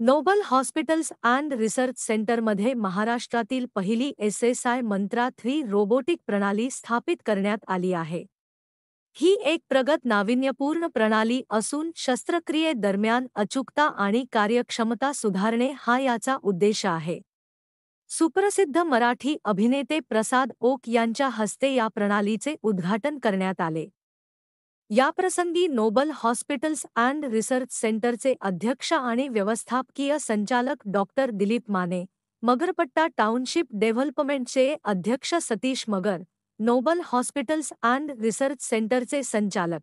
Nobel hospitals and research सेंटरमध्ये महाराष्ट्रातील पहिली SSI मंत्रा 3 रोबोटिक प्रणाली स्थापित करण्यात आली आहे। ही एक प्रगत नाविन्यपूर्ण प्रणाली असून शस्त्रक्रियेदरम्यान अचूकता आणि कार्यक्षमता सुधारणे हा याचा उद्देश आहे। सुप्रसिद्ध मराठी अभिनेते प्रसाद ओक यांच्या हस्ते या प्रणालीचे उद्घाटन करण्यात आले। याप्रसंगी नोबल हॉस्पिटल्स अँड रिसर्च सेंटरचे अध्यक्ष आणि व्यवस्थापकीय संचालक डॉक्टर दिलीप माने, मगरपट्टा टाउनशिप डेव्हलपमेंटचे अध्यक्ष सतीश मगर, नोबल हॉस्पिटल्स अँड रिसर्च सेंटरचे संचालक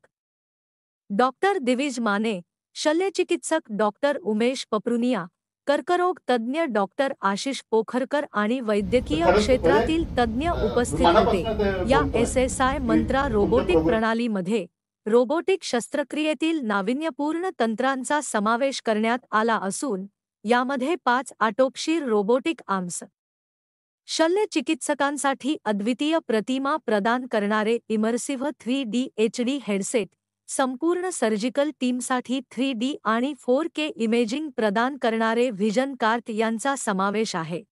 डॉक्टर दिविज माने, शल्यचिकित्सक डॉक्टर उमेश पप्रुनिया, कर्करोग तज्ज्ञ डॉक्टर आशिष पोखरकर आणि वैद्यकीय क्षेत्रातील तज्ज्ञ उपस्थित होते। या SSI मंत्रा रोबोटिक प्रणालीमध्ये रोबोटिक शस्त्रक्रियेतील नाविन्यपूर्ण तंत्रांचा समावेश करण्यात आला असून यामध्ये 5 आटोपशीर रोबोटिक आर्म्स, शल्यचिकित्सकांसाठी अद्वितीय प्रतिमा प्रदान करणारे इमर्सिव्ह 3D HD हेडसेट, संपूर्ण सर्जिकल टीमसाठी 3D आणि 4K इमेजिंग प्रदान करणारे व्हिजन कार्ट यांचा समावेश आहे।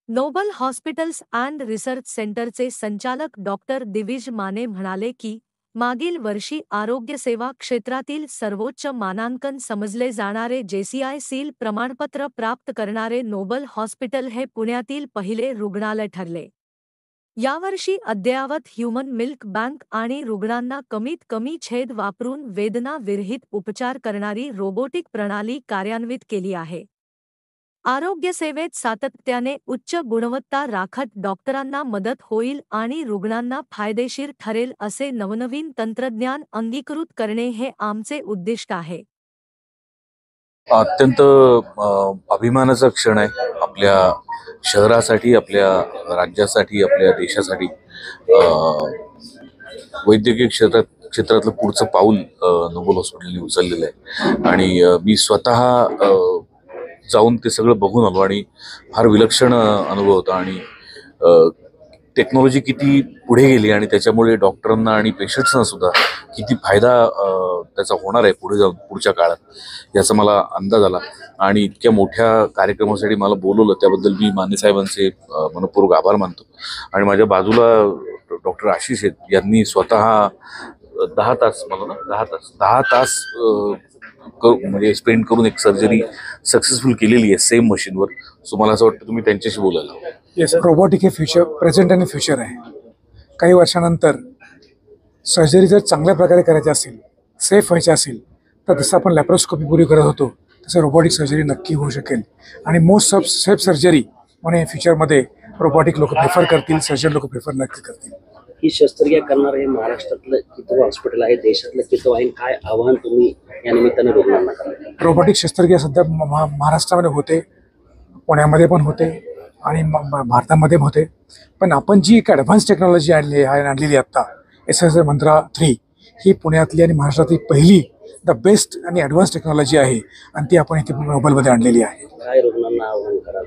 नोबल हॉस्पिटल्स अँड रिसर्च सेंटरचे संचालक डॉक्टर दिविज माने म्हणाले की मागील वर्षी आरोग्यसेवा क्षेत्रातील सर्वोच्च मानांकन समजले जाणारे JCI सील प्रमाणपत्र प्राप्त करणारे नोबल हॉस्पिटल हे पुण्यातील पहिले रुग्णालय ठरले। यावर्षी अद्ययावत ह्यूमन मिल्क बँक आणि रुग्णांना कमीत कमी छेद वापरून वेदना विरहित उपचार करणारी रोबोटिक प्रणाली कार्यान्वित केली आहे। आरोग्यसेवेत सातत्याने उच्च गुणवत्ता राखत डॉक्टरांना मदत होईल आणि रुग्णांना फायदेशीर ठरेल असे नवनवीन तंत्रज्ञान अंगीकृत करणे हे आमचे उद्दिष्ट आहे। अत्यंत अभिमानाचा क्षण आहे आपल्या शहरासाठी, आपल्या राज्यासाठी, आपल्या देशासाठी। वैद्यकीय क्षेत्रातलं पुढचं पाऊल नोबल हॉस्पिटलने उचललेलं आहे आणि मी स्वतः जाऊन ते सगळं बघून आलो आणि फार विलक्षण अनुभव होता। आणि टेक्नॉलॉजी किती पुढे गेली आणि त्याच्यामुळे डॉक्टरांना आणि पेशंट्सना सुद्धा किती फायदा त्याचा होणार आहे पुढे जाऊन पुढच्या काळात याचा मला अंदाज आला। आणि इतक्या मोठ्या कार्यक्रमासाठी मला बोलवलं त्याबद्दल मी माने साहेबांचे मनपूर्वक आभार मानतो। आणि माझ्या बाजूला डॉक्टर आशिष आहेत, यांनी स्वतः 10 तास म्हणजे स्पेंड करून एक सर्जरी सक्सेसफुल केलेली आहे सेम मशीनवर। सो मला असं वाटतं तुम्ही त्यांच्याशी बोलायला। येस, रोबोटिक हे फ्युचर, प्रेझेंट आणि फ्युचर आहे। काही वर्षानंतर सर्जरी जर चांगल्या प्रकारे करायची असेल, सेफ व्हायची असेल, तर जसं आपण लॅप्रोस्कोपी पूर्वी करत होतो तसं रोबोटिक सर्जरी नक्की होऊ शकेल। आणि मोस्ट सेफ सर्जरी म्हणून फ्युचरमध्ये रोबोटिक लोक प्रेफर करतील, सर्जन लोक प्रेफर नक्की करतील। ही शस्त्रक्रिया करणार हे महाराष्ट्रातलं कितवं हॉस्पिटल आहे, देशातलं कितवं आहे, काय आव्हान तुम्ही या निमित्ताने रुग्णांना करता? रोबोटिक शस्त्रक्रिया सध्या महाराष्ट्रामध्ये होते, पुण्यामध्ये पण होते आणि भारतामध्ये होते। पण आपण जी एक ॲडव्हान्स टेक्नॉलॉजी आणलेली आत्ता SSI मंत्रा 3 ही पुण्यातली आणि महाराष्ट्रातली पहिली द बेस्ट आणि ॲडव्हान्स टेक्नॉलॉजी आहे आणि ती आपण इथे नोबलमध्ये आणलेली आहे। काय रुग्णांना आव्हान कराल?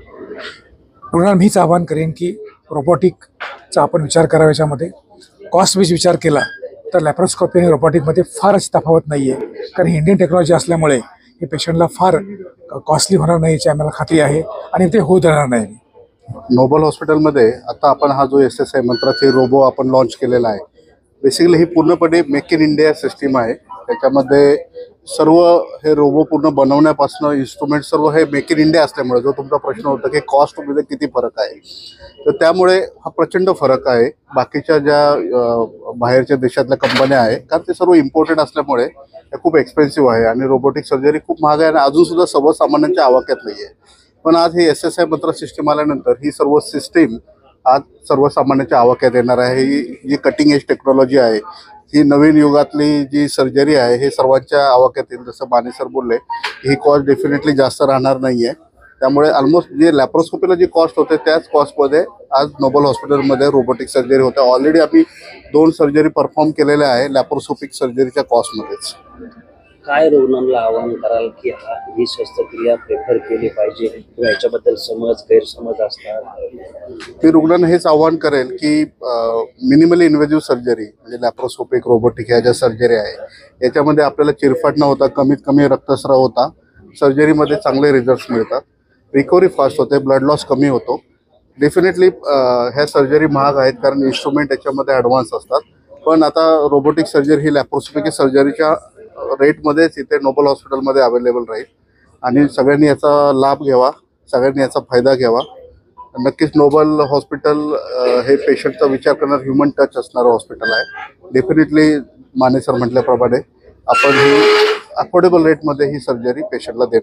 रुग्णांना मीच आवाहन करेन की रोबोटिकचा आपण विचार करावा। याच्यामध्ये कॉस्ट बेस विचार केला तर लॅप्रोस्कोपी आणि रोबोटिकमध्ये फारच तफावत नाही आहे, कारण इंडियन टेक्नॉलॉजी असल्यामुळे हे पेशंटला फार कॉस्टली होणार नाही याची आम्हाला खात्री आहे आणि ते होऊ देणार नाही। नोबल हॉस्पिटलमध्ये आता आपण हा जो SSI मंत्रा 3 रोबो आपण लॉन्च केलेला आहे, बेसिकली ही पूर्णपणे मेक इन इंडिया सिस्टीम आहे। त्याच्यामध्ये सर्व हे रोबो पूर्ण बनवण्यापासून इन्स्ट्रुमेंट सर्व हे मेक इन इंडिया असल्यामुळे जो तुमचा प्रश्न होता की कॉस्टमध्ये किती फरक आहे, तर त्यामुळे हा प्रचंड फरक आहे बाकीच्या ज्या बाहेरच्या देशातल्या कंपन्या आहे, कारण ते सर्व इम्पोर्टेड असल्यामुळे हे खूप एक्सपेन्सिव्ह आहे आणि रोबोटिक सर्जरी खूप महाग आहे आणि अजूनसुद्धा सर्वसामान्यांच्या आवाक्यात नाही आहे। पण आज ही SSI मंत्रा सिस्टीम आल्यानंतर ही सर्व सिस्टीम आज सर्वसामान्यांच्या आवाक्यात येणार आहे। ही जी कटिंग एज टेक्नॉलॉजी आहे, ही नवीन युगातली जी सर्जरी आहे हे सर्वांच्या आवाक्यात येईल। जसं माने सर बोलले ही कॉस्ट डेफिनेटली जास्त राहणार नाही आहे, त्यामुळे ऑलमोस्ट जे लॅप्रोस्कोपीला जी कॉस्ट होते त्याच कॉस्टमध्ये आज नोबल हॉस्पिटलमध्ये रोबोटिक सर्जरी होते। ऑलरेडी आम्ही 2 सर्जरी परफॉर्म केलेल्या आहे लॅप्रोस्कोपिक सर्जरीच्या कॉस्टमध्येच। काय रुग्णांना आवाहन कराल की ही शस्त्रक्रिया प्रेफर केली पाहिजे किंवा याच्याबद्दल गैरसमज असतात? मी रुग्णांना हेच आवाहन करेल की मिनिमली इन्व्हेजिव्ह सर्जरी म्हणजे लॅप्रोस्कोपिक रोबोटिक ह्या ज्या सर्जरी आहे याच्यामध्ये आपल्याला चिरफाट न होता कमीत कमी रक्तस्राव होता सर्जरीमध्ये चांगले रिझल्ट्स मिळतात, रिकव्हरी फास्ट होते, ब्लड लॉस कमी होतो. डेफिनेटली ह्या सर्जरी महाग आहेत कारण इन्स्ट्रुमेंट याच्यामध्ये ॲडव्हान्स असतात. पण आता रोबोटिक सर्जरी ही लॅप्रोस्कोपिक सर्जरीच्या रेटमध्येच इथे नोबल हॉस्पिटलमध्ये अवेलेबल राहील आणि सगळ्यांनी याचा लाभ घ्यावा, सगळ्यांनी याचा फायदा घ्यावा. नक्कीच नोबल हॉस्पिटल हे पेशंटचा विचार करणारं ह्युमन टच असणारं हॉस्पिटल आहे. डेफिनेटली माने सर म्हटल्याप्रमाणे आपण ही अफोर्डेबल रेटमध्ये ही सर्जरी पेशंटला देणार.